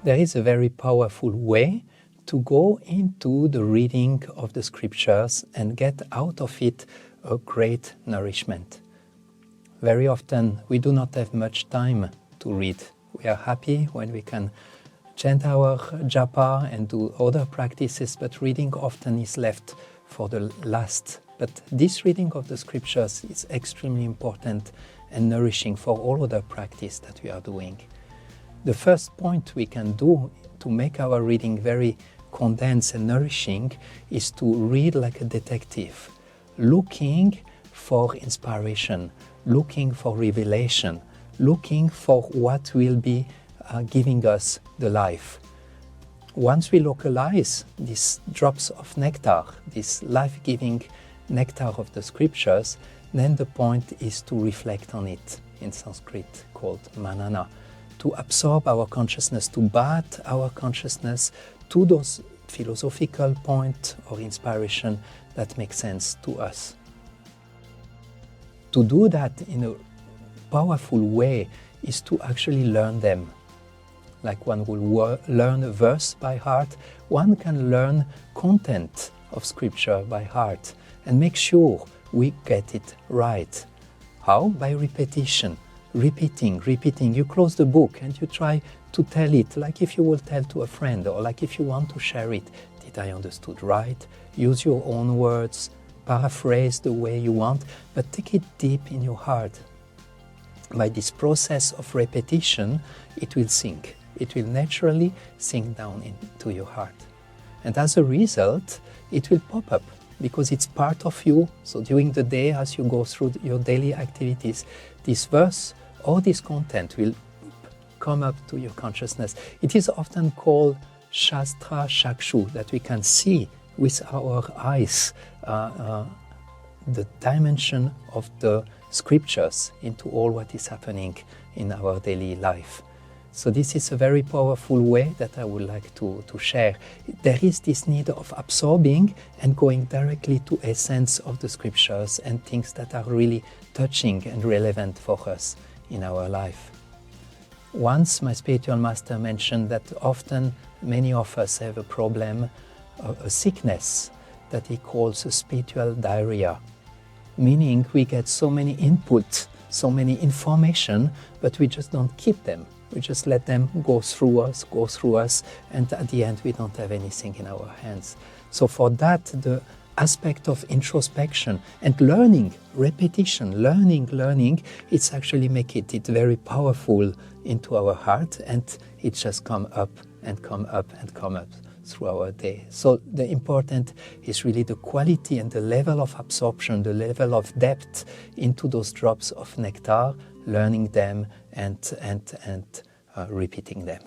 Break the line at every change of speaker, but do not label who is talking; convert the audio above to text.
there is a very powerful way to go into the reading of the scriptures and get out of it a great nourishment. Very often we do not have much time to read. We are happy when we can chant our japa and do other practices, but reading often is left for the last. But this reading of the scriptures is extremely important and nourishing for all other practice that we are doing. The first point we can do to make our reading very condensed and nourishing is to read like a detective, looking for inspiration, looking for revelation, looking for what will be giving us the life. Once we localize these drops of nectar, this life-giving nectar of the scriptures, then the point is to reflect on it, in Sanskrit called manana, to absorb our consciousness, to bath our consciousness to those philosophical points or inspiration that make sense to us. To do that in a powerful way is to actually learn them. Like one will learn a verse by heart, one can learn content of scripture by heart and make sure we get it right. How? By repetition. Repeating. You close the book and you try to tell it like if you will tell to a friend, or like if you want to share it. Did I understood right? Use your own words, paraphrase the way you want, but take it deep in your heart. By this process of repetition, it will sink. It will naturally sink down into your heart. And as a result, it will pop up because it's part of you. So during the day, as you go through your daily activities, this verse or this content will come up to your consciousness. It is often called Shastra Shakshu, that we can see with our eyes the dimension of the scriptures into all what is happening in our daily life. So this is a very powerful way that I would like to share. There is this need of absorbing and going directly to essence of the scriptures and things that are really touching and relevant for us in our life. Once my spiritual master mentioned that often many of us have a problem, a sickness that he calls a spiritual diarrhea, meaning we get so many input, so many information, but we just don't keep them. We just let them go through us, and at the end we don't have anything in our hands. So for that, the aspect of introspection and learning, repetition, learning, it's actually make it very powerful into our heart, and it just come up through our day. So the important is really the quality and the level of absorption, the level of depth into those drops of nectar, learning them and repeating them.